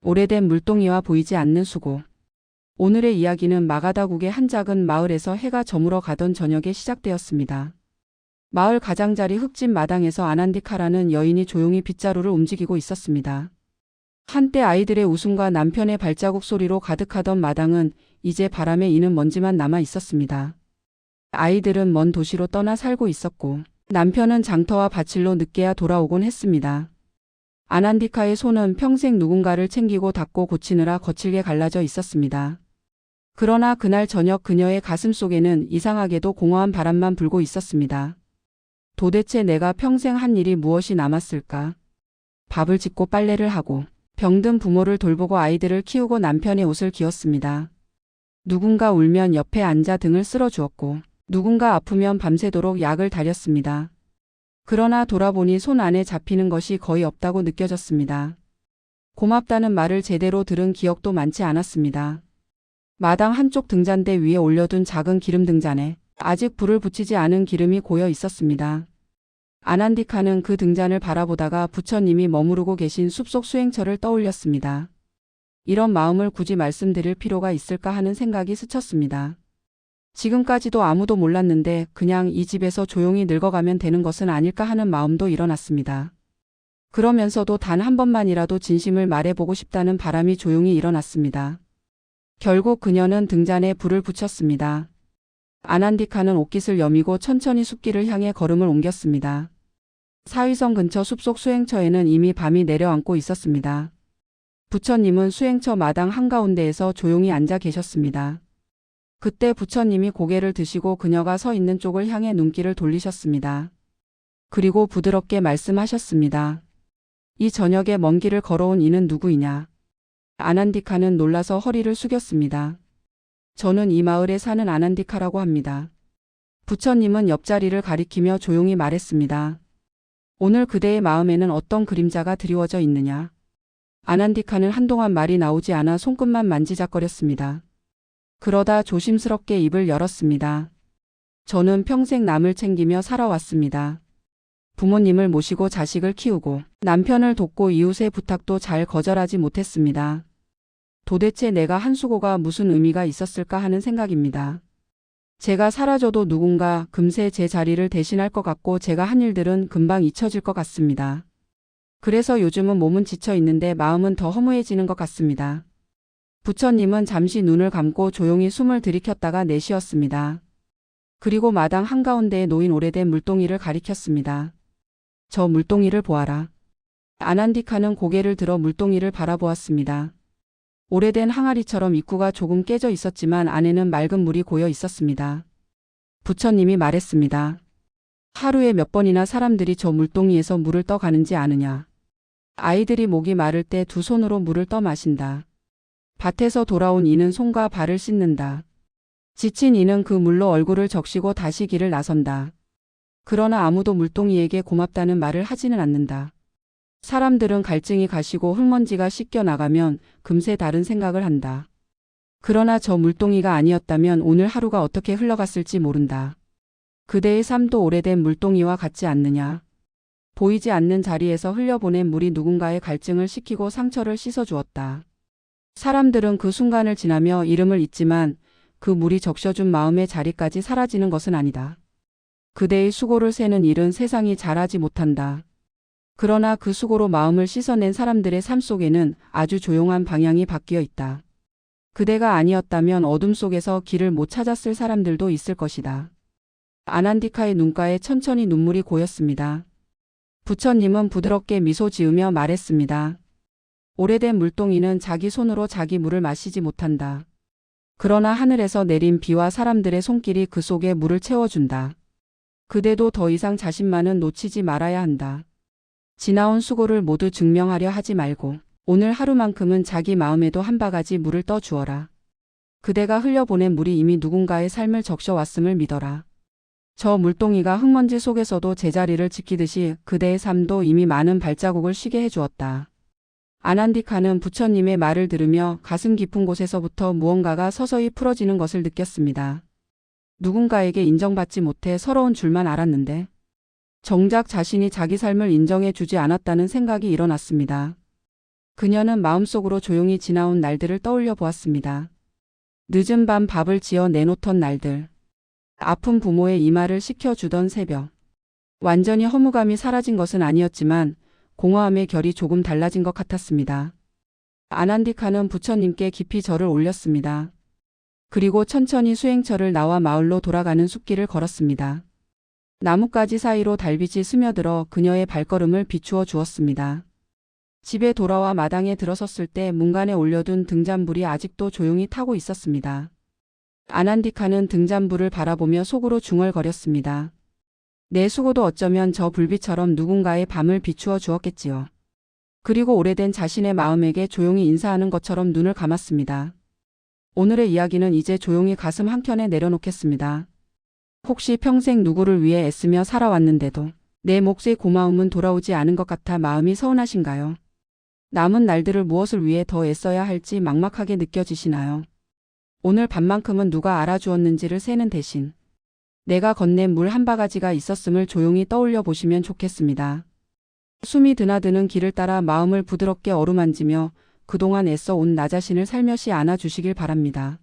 오래된 물동이와 보이지 않는 수고. 오늘의 이야기는 마가다국의 한 작은 마을에서 해가 저물어 가던 저녁에 시작되었습니다. 마을 가장자리 흙집 마당에서 아난디카라는 여인이 조용히 빗자루를 움직이고 있었습니다. 한때 아이들의 웃음과 남편의 발자국 소리로 가득하던 마당은 이제 바람에 이는 먼지만 남아 있었습니다. 아이들은 먼 도시로 떠나 살고 있었고 남편은 장터와 밭일로 늦게야 돌아오곤 했습니다. 아난디카의 손은 평생 누군가를 챙기고 닦고 고치느라 거칠게 갈라져 있었습니다. 그러나 그날 저녁 그녀의 가슴 속에는 이상하게도 공허한 바람만 불고 있었습니다. 도대체 내가 평생 한 일이 무엇이 남았을까? 밥을 짓고 빨래를 하고 병든 부모를 돌보고 아이들을 키우고 남편의 옷을 기었습니다. 누군가 울면 옆에 앉아 등을 쓸어주었고 누군가 아프면 밤새도록 약을 다렸습니다. 그러나 돌아보니 손 안에 잡히는 것이 거의 없다고 느껴졌습니다. 고맙다는 말을 제대로 들은 기억도 많지 않았습니다. 마당 한쪽 등잔대 위에 올려둔 작은 기름 등잔에 아직 불을 붙이지 않은 기름이 고여 있었습니다. 아난디카는 그 등잔을 바라보다가 부처님이 머무르고 계신 숲속 수행처를 떠올렸습니다. 이런 마음을 굳이 말씀드릴 필요가 있을까 하는 생각이 스쳤습니다. 지금까지도 아무도 몰랐는데 그냥 이 집에서 조용히 늙어가면 되는 것은 아닐까 하는 마음도 일어났습니다. 그러면서도 단 한 번만이라도 진심을 말해보고 싶다는 바람이 조용히 일어났습니다. 결국 그녀는 등잔에 불을 붙였습니다. 아난디카는 옷깃을 여미고 천천히 숲길을 향해 걸음을 옮겼습니다. 사위성 근처 숲속 수행처에는 이미 밤이 내려앉고 있었습니다. 부처님은 수행처 마당 한가운데에서 조용히 앉아 계셨습니다. 그때 부처님이 고개를 드시고 그녀가 서 있는 쪽을 향해 눈길을 돌리셨습니다. 그리고 부드럽게 말씀하셨습니다. 이 저녁에 먼 길을 걸어온 이는 누구이냐? 아난디카는 놀라서 허리를 숙였습니다. 저는 이 마을에 사는 아난디카라고 합니다. 부처님은 옆자리를 가리키며 조용히 말했습니다. 오늘 그대의 마음에는 어떤 그림자가 드리워져 있느냐? 아난디카는 한동안 말이 나오지 않아 손끝만 만지작거렸습니다. 그러다 조심스럽게 입을 열었습니다. 저는 평생 남을 챙기며 살아왔습니다. 부모님을 모시고 자식을 키우고 남편을 돕고 이웃의 부탁도 잘 거절하지 못했습니다. 도대체 내가 한 수고가 무슨 의미가 있었을까 하는 생각입니다. 제가 사라져도 누군가 금세 제 자리를 대신할 것 같고 제가 한 일들은 금방 잊혀질 것 같습니다. 그래서 요즘은 몸은 지쳐 있는데 마음은 더 허무해지는 것 같습니다. 부처님은 잠시 눈을 감고 조용히 숨을 들이켰다가 내쉬었습니다. 그리고 마당 한가운데에 놓인 오래된 물동이를 가리켰습니다. 저 물동이를 보아라. 아난디카는 고개를 들어 물동이를 바라보았습니다. 오래된 항아리처럼 입구가 조금 깨져 있었지만 안에는 맑은 물이 고여 있었습니다. 부처님이 말했습니다. 하루에 몇 번이나 사람들이 저 물동이에서 물을 떠 가는지 아느냐? 아이들이 목이 마를 때 두 손으로 물을 떠 마신다. 밭에서 돌아온 이는 손과 발을 씻는다. 지친 이는 그 물로 얼굴을 적시고 다시 길을 나선다. 그러나 아무도 물동이에게 고맙다는 말을 하지는 않는다. 사람들은 갈증이 가시고 흙먼지가 씻겨 나가면 금세 다른 생각을 한다. 그러나 저 물동이가 아니었다면 오늘 하루가 어떻게 흘러갔을지 모른다. 그대의 삶도 오래된 물동이와 같지 않느냐. 보이지 않는 자리에서 흘려보낸 물이 누군가의 갈증을 식히고 상처를 씻어주었다. 사람들은 그 순간을 지나며 이름을 잊지만 그 물이 적셔준 마음의 자리까지 사라지는 것은 아니다. 그대의 수고를 세는 일은 세상이 잘하지 못한다. 그러나 그 수고로 마음을 씻어낸 사람들의 삶 속에는 아주 조용한 방향이 바뀌어 있다. 그대가 아니었다면 어둠 속에서 길을 못 찾았을 사람들도 있을 것이다. 아난디카의 눈가에 천천히 눈물이 고였습니다. 부처님은 부드럽게 미소 지으며 말했습니다. 오래된 물동이는 자기 손으로 자기 물을 마시지 못한다. 그러나 하늘에서 내린 비와 사람들의 손길이 그 속에 물을 채워준다. 그대도 더 이상 자신만은 놓치지 말아야 한다. 지나온 수고를 모두 증명하려 하지 말고 오늘 하루만큼은 자기 마음에도 한 바가지 물을 떠 주어라. 그대가 흘려보낸 물이 이미 누군가의 삶을 적셔왔음을 믿어라. 저 물동이가 흙먼지 속에서도 제자리를 지키듯이 그대의 삶도 이미 많은 발자국을 쉬게 해주었다. 아난디카는 부처님의 말을 들으며 가슴 깊은 곳에서부터 무언가가 서서히 풀어지는 것을 느꼈습니다. 누군가에게 인정받지 못해 서러운 줄만 알았는데 정작 자신이 자기 삶을 인정해 주지 않았다는 생각이 일어났습니다. 그녀는 마음속으로 조용히 지나온 날들을 떠올려 보았습니다. 늦은 밤 밥을 지어 내놓던 날들. 아픈 부모의 이마를 씻겨주던 새벽. 완전히 허무감이 사라진 것은 아니었지만 공허함의 결이 조금 달라진 것 같았습니다. 아난디카는 부처님께 깊이 절을 올렸습니다. 그리고 천천히 수행처를 나와 마을로 돌아가는 숲길을 걸었습니다. 나뭇가지 사이로 달빛이 스며들어 그녀의 발걸음을 비추어 주었습니다. 집에 돌아와 마당에 들어섰을 때 문간에 올려둔 등잔불이 아직도 조용히 타고 있었습니다. 아난디카는 등잔불을 바라보며 속으로 중얼거렸습니다. 내 수고도 어쩌면 저 불빛처럼 누군가의 밤을 비추어 주었겠지요. 그리고 오래된 자신의 마음에게 조용히 인사하는 것처럼 눈을 감았습니다. 오늘의 이야기는 이제 조용히 가슴 한켠에 내려놓겠습니다. 혹시 평생 누구를 위해 애쓰며 살아왔는데도 내 몫의 고마움은 돌아오지 않은 것 같아 마음이 서운하신가요? 남은 날들을 무엇을 위해 더 애써야 할지 막막하게 느껴지시나요? 오늘 밤만큼은 누가 알아주었는지를 세는 대신 내가 건넨 물 한 바가지가 있었음을 조용히 떠올려 보시면 좋겠습니다. 숨이 드나드는 길을 따라 마음을 부드럽게 어루만지며 그동안 애써 온 나 자신을 살며시 안아주시길 바랍니다.